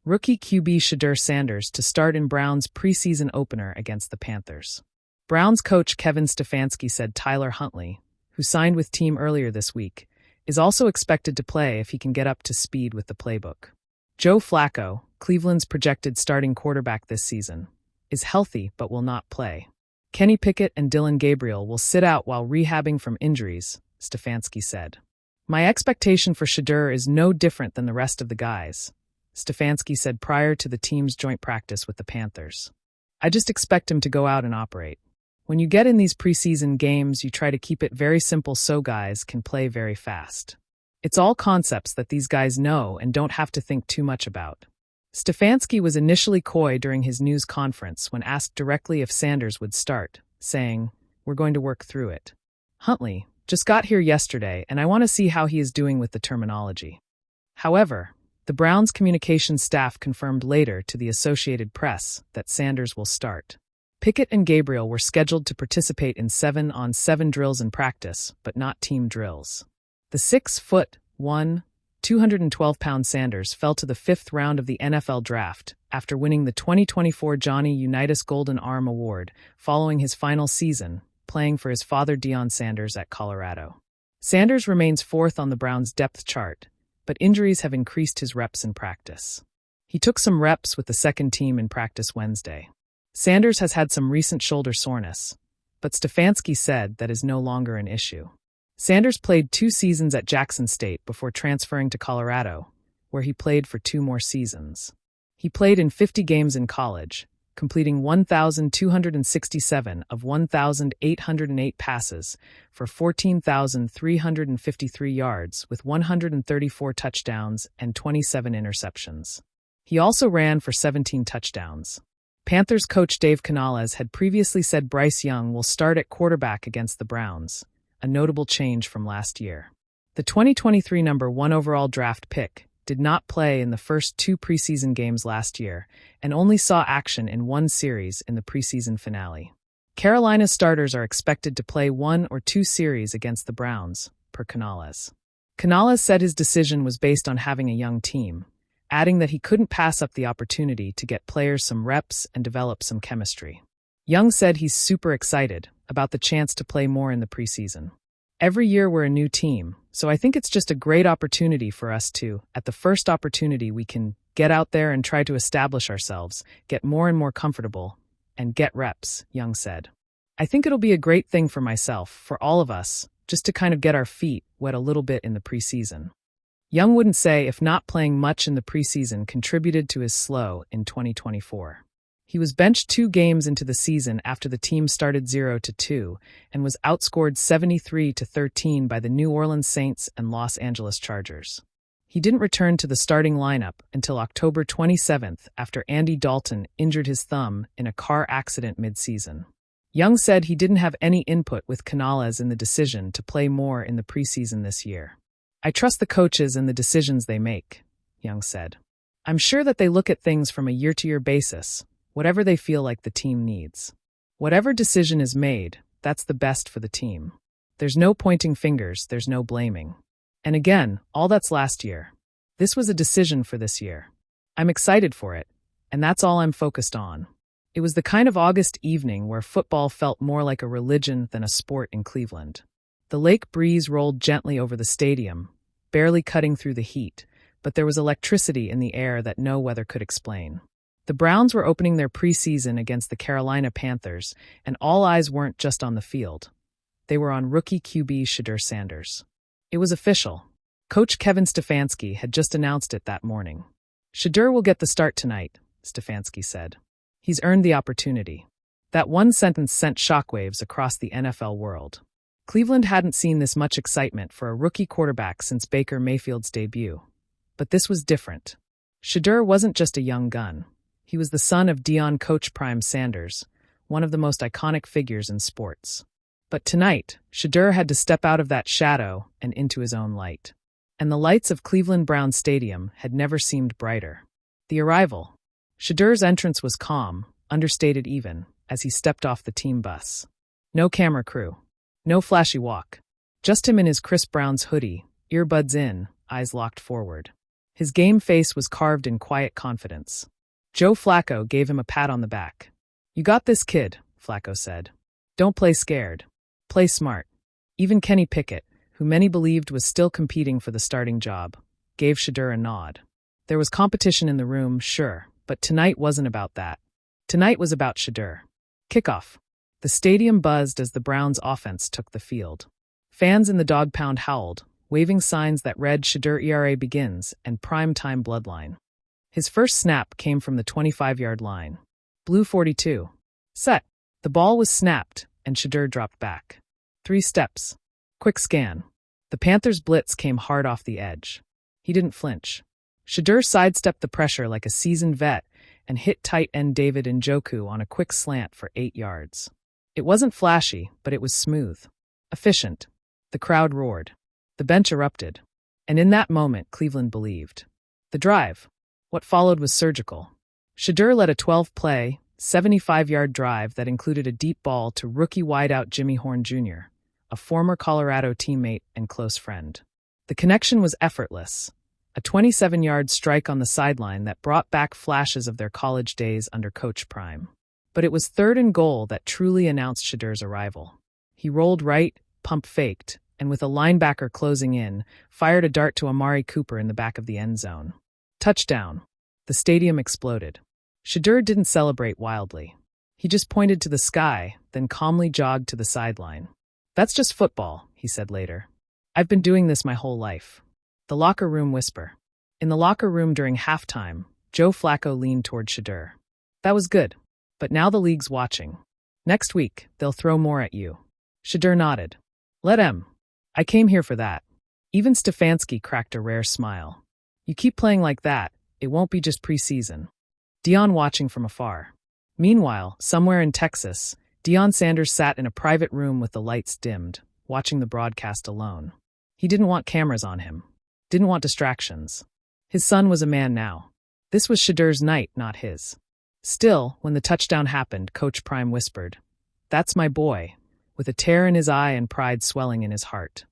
rookie QB Shedeur Sanders to start in Browns' preseason opener against the Panthers. Browns coach Kevin Stefanski said Tyler Huntley, who signed with team earlier this week, is also expected to play if he can get up to speed with the playbook. Joe Flacco, Cleveland's projected starting quarterback this season, is healthy but will not play. Kenny Pickett and Dillon Gabriel will sit out while rehabbing from injuries, Stefanski said. My expectation for Shedeur is no different than the rest of the guys, Stefanski said prior to the team's joint practice with the Panthers. I just expect him to go out and operate. When you get in these preseason games, you try to keep it very simple so guys can play very fast. It's all concepts that these guys know and don't have to think too much about. Stefanski was initially coy during his news conference when asked directly if Sanders would start, saying, "We're going to work through it. Huntley just got here yesterday, and I want to see how he is doing with the terminology." However, the Browns' communications staff confirmed later to the Associated Press that Sanders will start. Pickett and Gabriel were scheduled to participate in 7-on-7 drills in practice, but not team drills. The 6'1", 212-pound Sanders fell to the fifth round of the NFL draft after winning the 2024 Johnny Unitas Golden Arm Award following his final season, playing for his father Deion Sanders at Colorado. Sanders remains fourth on the Browns' depth chart, but injuries have increased his reps in practice. He took some reps with the second team in practice Wednesday. Sanders has had some recent shoulder soreness, but Stefanski said that is no longer an issue. Sanders played 2 seasons at Jackson State before transferring to Colorado, where he played for 2 more seasons. He played in 50 games in college, completing 1,267 of 1,808 passes for 14,353 yards with 134 touchdowns and 27 interceptions. He also ran for 17 touchdowns. Panthers coach Dave Canales had previously said Bryce Young will start at quarterback against the Browns, a notable change from last year. The 2023 number 1 overall draft pick did not play in the first 2 preseason games last year and only saw action in 1 series in the preseason finale. Carolina's starters are expected to play 1 or 2 series against the Browns, per Canales. Canales said his decision was based on having a young team, adding that he couldn't pass up the opportunity to get players some reps and develop some chemistry. Young said he's super excited about the chance to play more in the preseason. Every year we're a new team, so I think it's just a great opportunity for us to, at the first opportunity we can, get out there and try to establish ourselves, get more and more comfortable, and get reps, Young said. I think it'll be a great thing for myself, for all of us, just to kind of get our feet wet a little bit in the preseason. Young wouldn't say if not playing much in the preseason contributed to his slow in 2024. He was benched 2 games into the season after the team started 0-2 and was outscored 73-13 by the New Orleans Saints and Los Angeles Chargers. He didn't return to the starting lineup until October 27th after Andy Dalton injured his thumb in a car accident mid-season. Young said he didn't have any input with Canales in the decision to play more in the preseason this year. "I trust the coaches and the decisions they make," Young said. "I'm sure that they look at things from a year-to-year basis, whatever they feel like the team needs. Whatever decision is made, that's the best for the team. There's no pointing fingers, there's no blaming. And again, all that's last year. This was a decision for this year. I'm excited for it, and that's all I'm focused on." It was the kind of August evening where football felt more like a religion than a sport in Cleveland. The lake breeze rolled gently over the stadium, barely cutting through the heat, but there was electricity in the air that no weather could explain. The Browns were opening their preseason against the Carolina Panthers, and all eyes weren't just on the field. They were on rookie QB Shedeur Sanders. It was official. Coach Kevin Stefanski had just announced it that morning. "Shedeur will get the start tonight," Stefanski said. "He's earned the opportunity." That one sentence sent shockwaves across the NFL world. Cleveland hadn't seen this much excitement for a rookie quarterback since Baker Mayfield's debut. But this was different. Shedeur wasn't just a young gun. He was the son of Deion coach Prime Sanders, one of the most iconic figures in sports. But tonight, Shedeur had to step out of that shadow and into his own light. And the lights of Cleveland Browns Stadium had never seemed brighter. The arrival. Shedeur's entrance was calm, understated even, as he stepped off the team bus. No camera crew. No flashy walk. Just him in his crisp Browns hoodie, earbuds in, eyes locked forward. His game face was carved in quiet confidence. Joe Flacco gave him a pat on the back. "You got this, kid," Flacco said. "Don't play scared. Play smart." Even Kenny Pickett, who many believed was still competing for the starting job, gave Shedeur a nod. There was competition in the room, sure, but tonight wasn't about that. Tonight was about Shedeur. Kickoff. The stadium buzzed as the Browns' offense took the field. Fans in the dog pound howled, waving signs that read "Shedeur ERA begins" and "Prime-time bloodline." His first snap came from the 25-yard line. Blue 42. Set. The ball was snapped, and Shedeur dropped back. 3 steps. Quick scan. The Panthers' blitz came hard off the edge. He didn't flinch. Shedeur sidestepped the pressure like a seasoned vet and hit tight end David Njoku on a quick slant for 8 yards. It wasn't flashy, but it was smooth. Efficient. The crowd roared. The bench erupted. And in that moment, Cleveland believed. The drive. What followed was surgical. Shedeur led a 12-play, 75-yard drive that included a deep ball to rookie wideout Jimmy Horn Jr., a former Colorado teammate and close friend. The connection was effortless, a 27-yard strike on the sideline that brought back flashes of their college days under Coach Prime. But it was 3rd and goal that truly announced Shedeur's arrival. He rolled right, pump faked, and with a linebacker closing in, fired a dart to Amari Cooper in the back of the end zone. Touchdown. The stadium exploded. Shedeur didn't celebrate wildly. He just pointed to the sky, then calmly jogged to the sideline. "That's just football," he said later. "I've been doing this my whole life." The locker room whisper. In the locker room during halftime, Joe Flacco leaned toward Shedeur. "That was good. But now the league's watching. Next week, they'll throw more at you." Shedeur nodded. "Let 'em. I came here for that." Even Stefanski cracked a rare smile. "You keep playing like that, it won't be just preseason." Deion watching from afar. Meanwhile, somewhere in Texas, Deion Sanders sat in a private room with the lights dimmed, watching the broadcast alone. He didn't want cameras on him. Didn't want distractions. His son was a man now. This was Shedeur's night, not his. Still, when the touchdown happened, Coach Prime whispered, "That's my boy," with a tear in his eye and pride swelling in his heart.